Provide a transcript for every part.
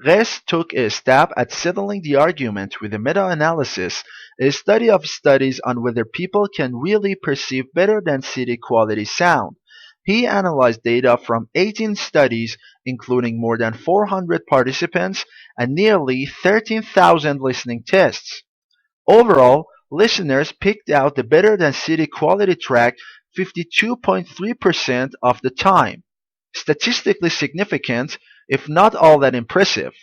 Res took a stab at settling the argument with a meta-analysis, a study of studies on whether people can really perceive better than city quality sound. He analyzed data from 18 studies, including more than 400 participants and nearly 13,000 listening tests. Overall, listeners picked out the better than city quality track 52.3% of the time. Statistically significant, if not all that impressive.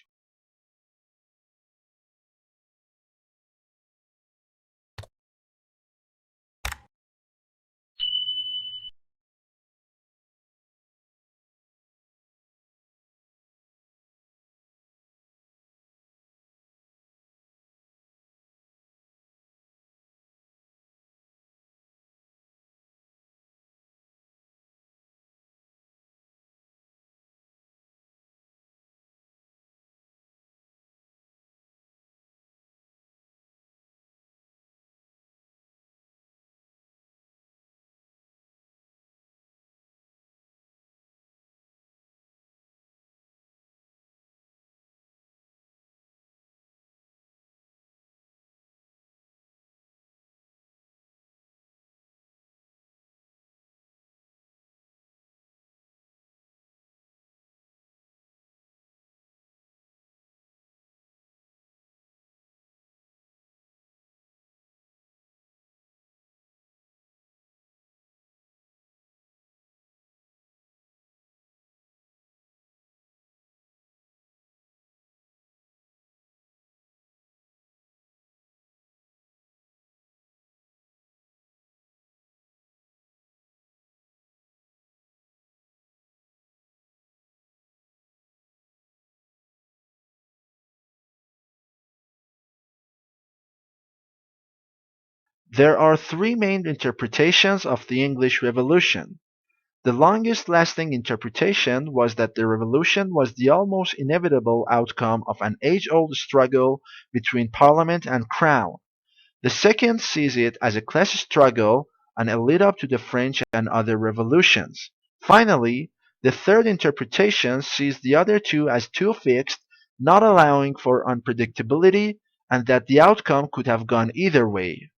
There are three main interpretations of the English Revolution. The longest lasting interpretation was that the revolution was the almost inevitable outcome of an age-old struggle between Parliament and Crown. The second sees it as a class struggle and a lead-up to the French and other revolutions. Finally, the third interpretation sees the other two as too fixed, not allowing for unpredictability, and that the outcome could have gone either way.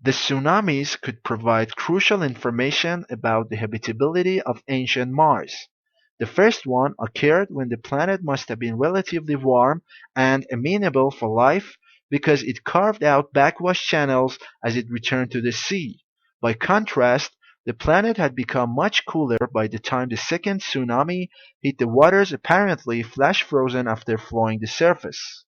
The tsunamis could provide crucial information about the habitability of ancient Mars. The first one occurred when the planet must have been relatively warm and amenable for life because it carved out backwash channels as it returned to the sea. By contrast, the planet had become much cooler by the time the second tsunami hit the waters, apparently flash frozen after flowing the surface.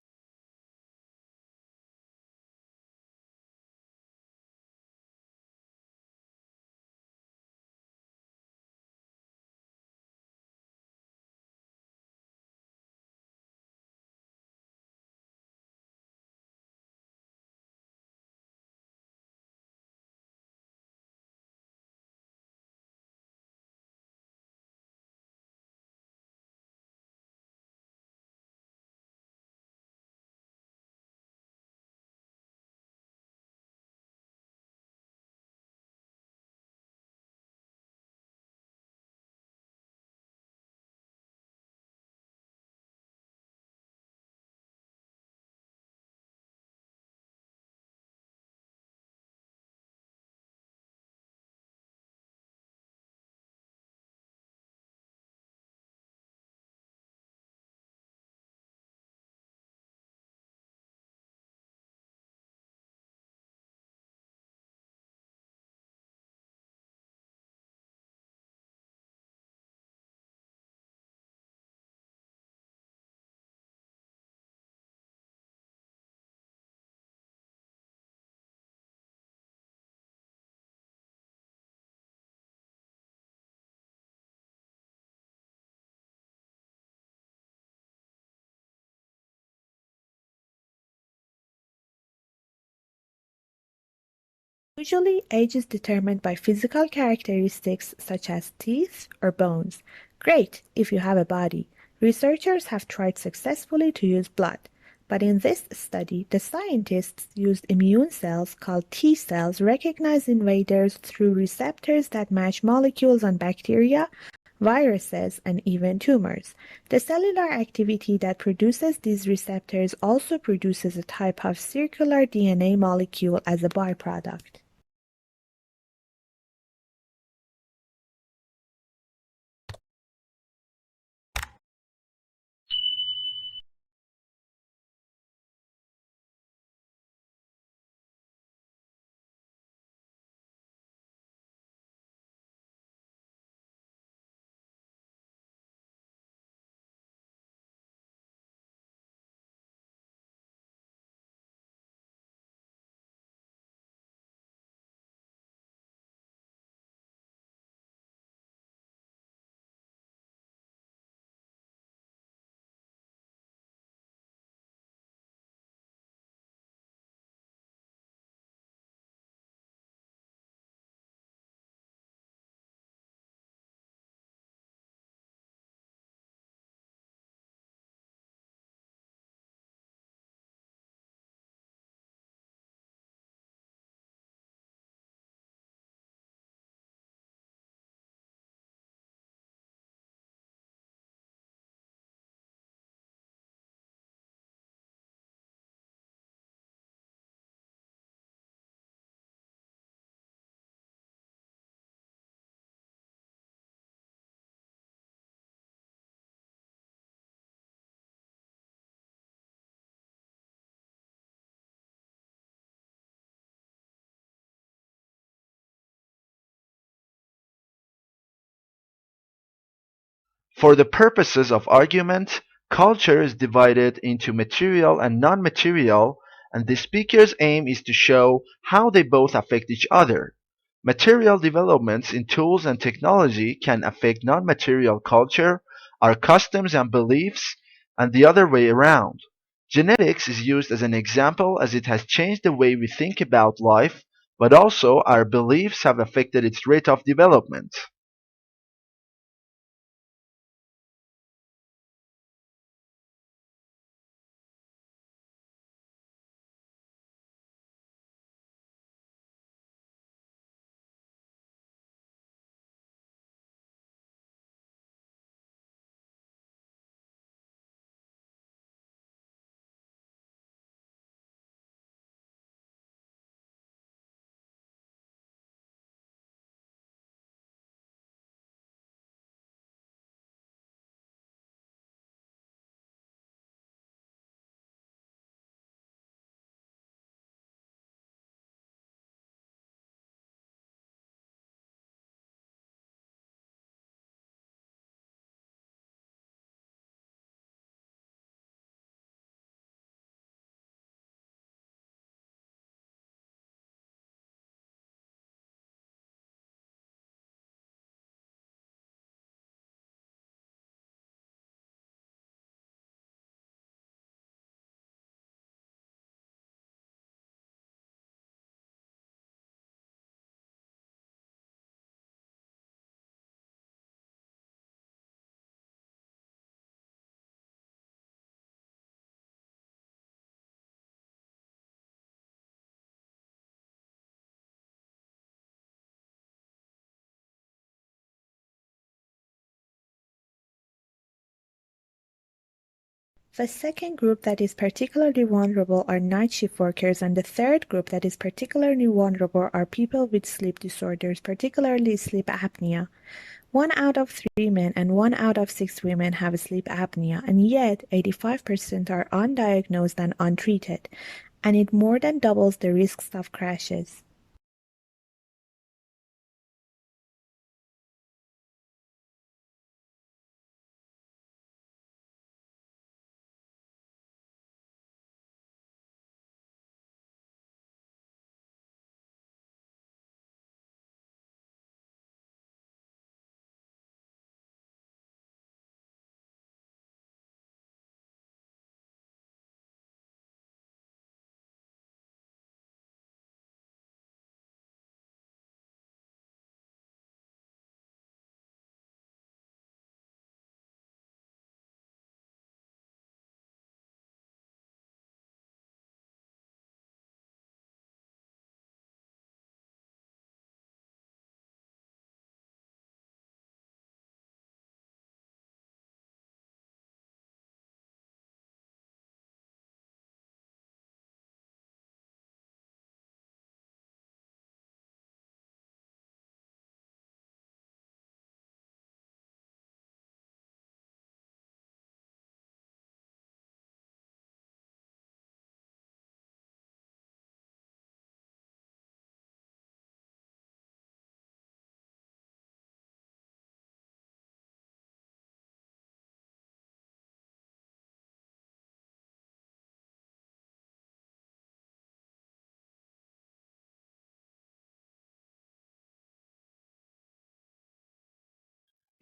Usually, age is determined by physical characteristics such as teeth or bones. Great if you have a body. Researchers have tried successfully to use blood. But in this study, the scientists used immune cells called T cells recognize invaders through receptors that match molecules on bacteria, viruses, and even tumors. The cellular activity that produces these receptors also produces a type of circular DNA molecule as a byproduct. For the purposes of argument, culture is divided into material and non-material, and the speaker's aim is to show how they both affect each other. Material developments in tools and technology can affect non-material culture, our customs and beliefs, and the other way around. Genetics is used as an example as it has changed the way we think about life, but also our beliefs have affected its rate of development. The second group that is particularly vulnerable are night shift workers, and the third group that is particularly vulnerable are people with sleep disorders, particularly sleep apnea. 1 out of 3 men and 1 out of 6 women have sleep apnea, and yet 85% are undiagnosed and untreated, and it more than doubles the risks of crashes.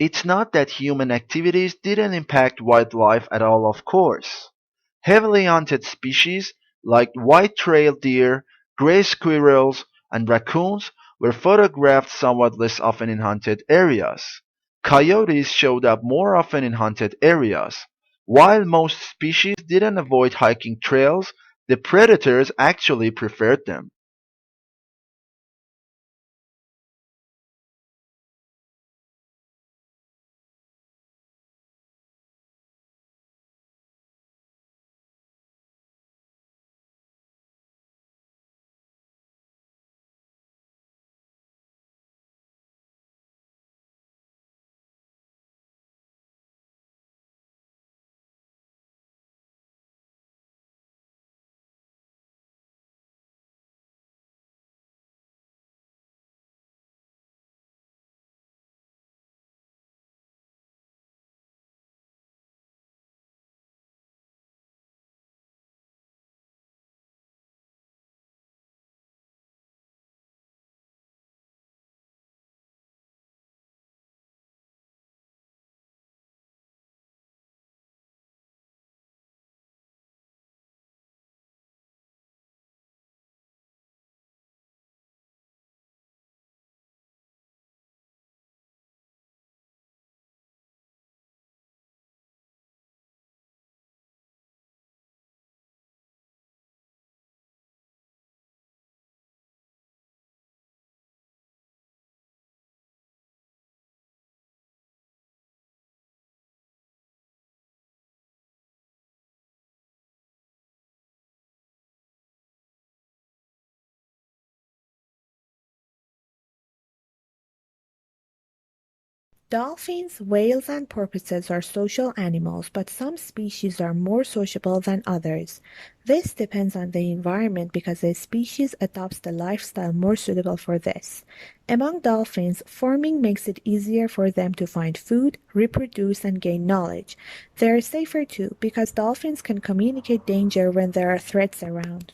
It's not that human activities didn't impact wildlife at all, of course. Heavily hunted species like white-tailed deer, gray squirrels, and raccoons were photographed somewhat less often in hunted areas. Coyotes showed up more often in hunted areas. While most species didn't avoid hiking trails, the predators actually preferred them. Dolphins, whales, and porpoises are social animals, but some species are more sociable than others. This depends on the environment because a species adopts the lifestyle more suitable for this. Among dolphins, forming makes it easier for them to find food, reproduce, and gain knowledge. They are safer too because dolphins can communicate danger when there are threats around.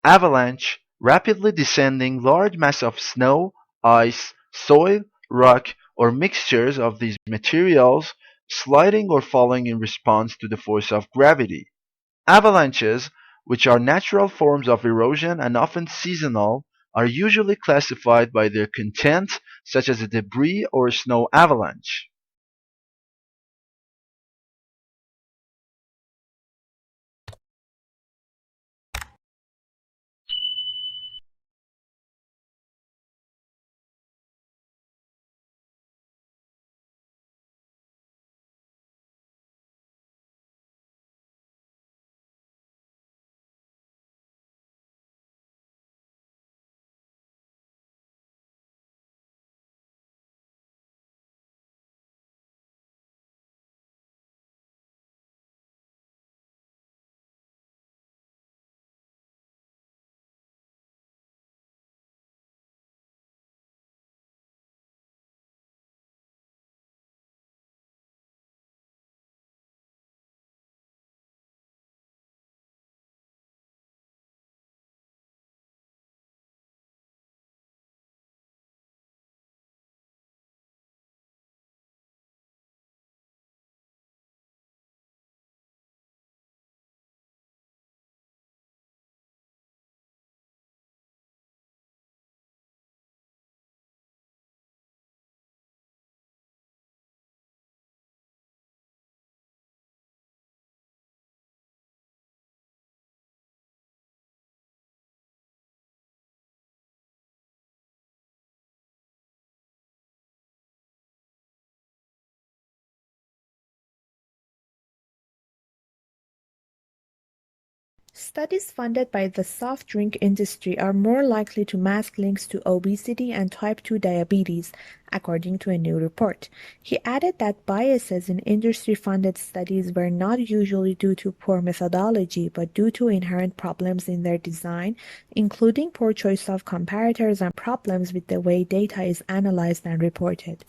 Avalanche, rapidly descending large mass of snow, ice, soil, rock, or mixtures of these materials sliding or falling in response to the force of gravity. Avalanches, which are natural forms of erosion and often seasonal, are usually classified by their content, such as a debris or snow avalanche. Studies funded by the soft drink industry are more likely to mask links to obesity and type 2 diabetes, according to a new report. He added that biases in industry-funded studies were not usually due to poor methodology, but due to inherent problems in their design, including poor choice of comparators and problems with the way data is analyzed and reported.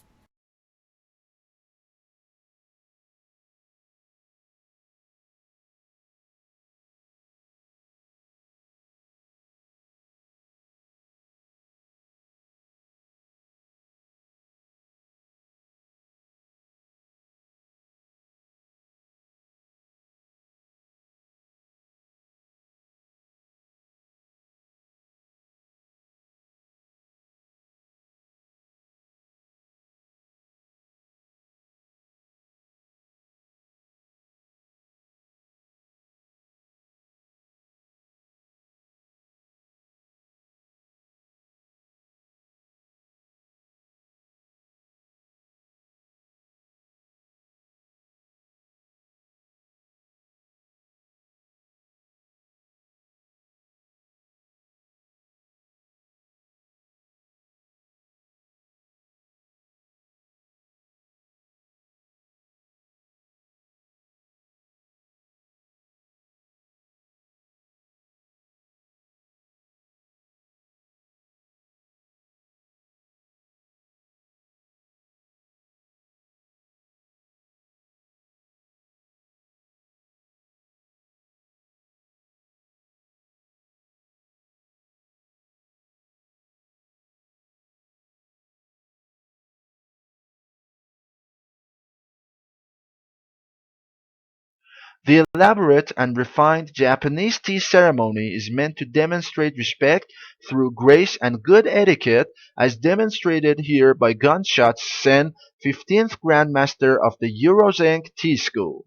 The elaborate and refined Japanese tea ceremony is meant to demonstrate respect through grace and good etiquette, as demonstrated here by Gunshot Sen, 15th Grandmaster of the Eurozeng Tea School.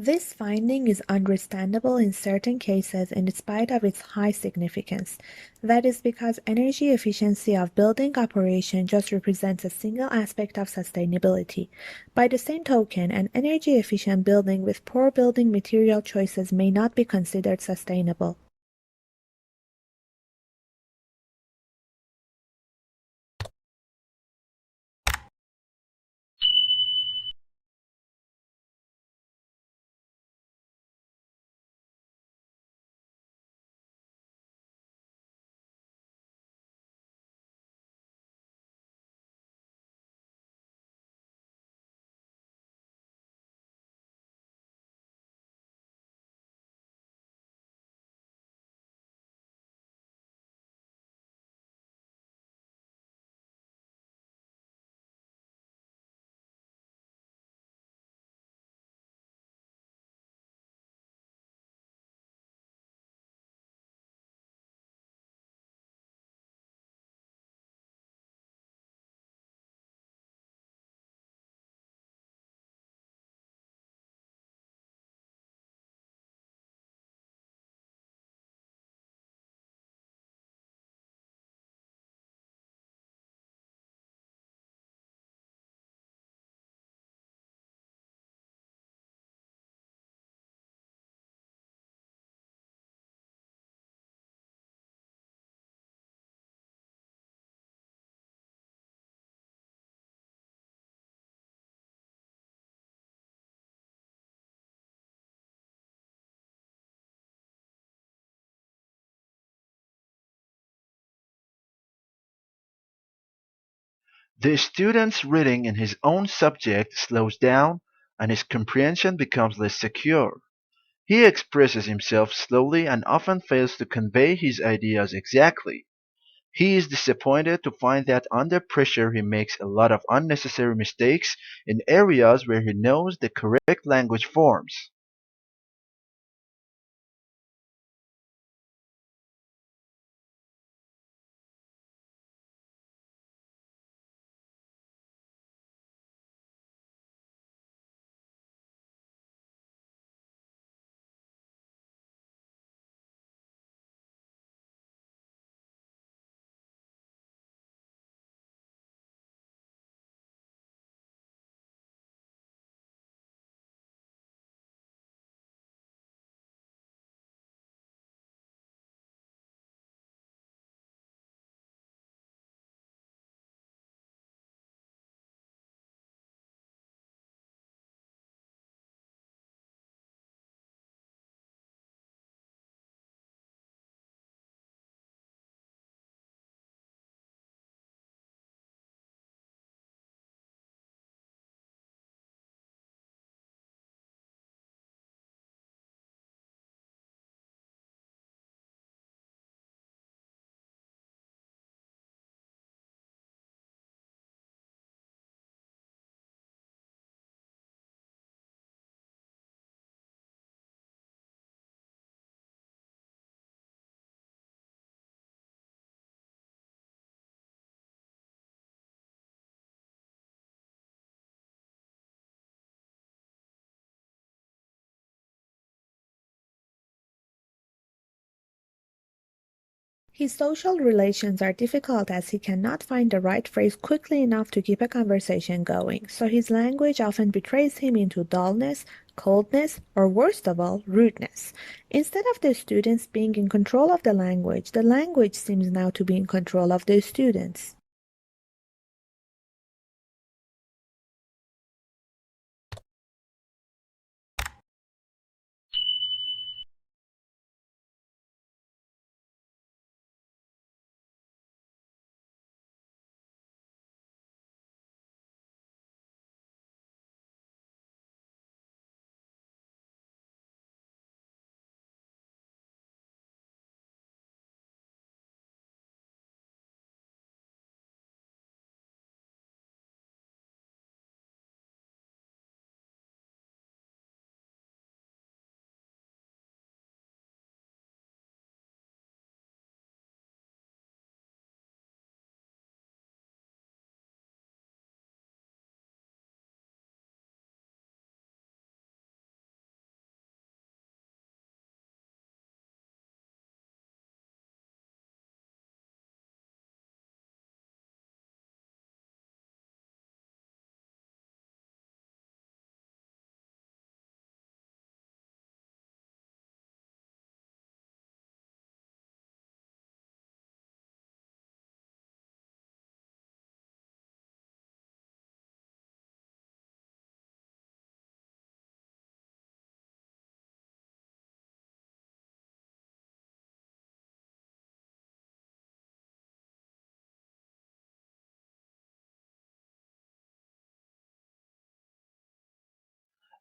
This finding is understandable in certain cases in spite of its high significance. That is because energy efficiency of building operation just represents a single aspect of sustainability. By the same token, an energy efficient building with poor building material choices may not be considered sustainable. The student's reading in his own subject slows down and his comprehension becomes less secure. He expresses himself slowly and often fails to convey his ideas exactly. He is disappointed to find that under pressure he makes a lot of unnecessary mistakes in areas where he knows the correct language forms. His social relations are difficult as he cannot find the right phrase quickly enough to keep a conversation going, so his language often betrays him into dullness, coldness, or worst of all, rudeness. Instead of the students being in control of the language seems now to be in control of the students.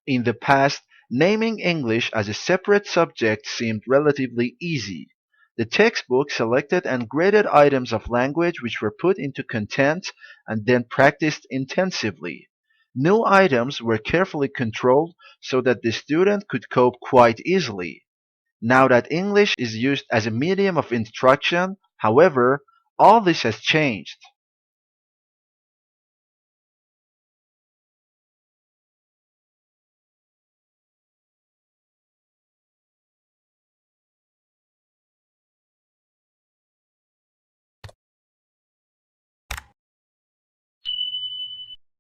In the past, naming English as a separate subject seemed relatively easy. The textbook selected and graded items of language which were put into content and then practiced intensively. New items were carefully controlled so that the student could cope quite easily. Now that English is used as a medium of instruction, however, all this has changed.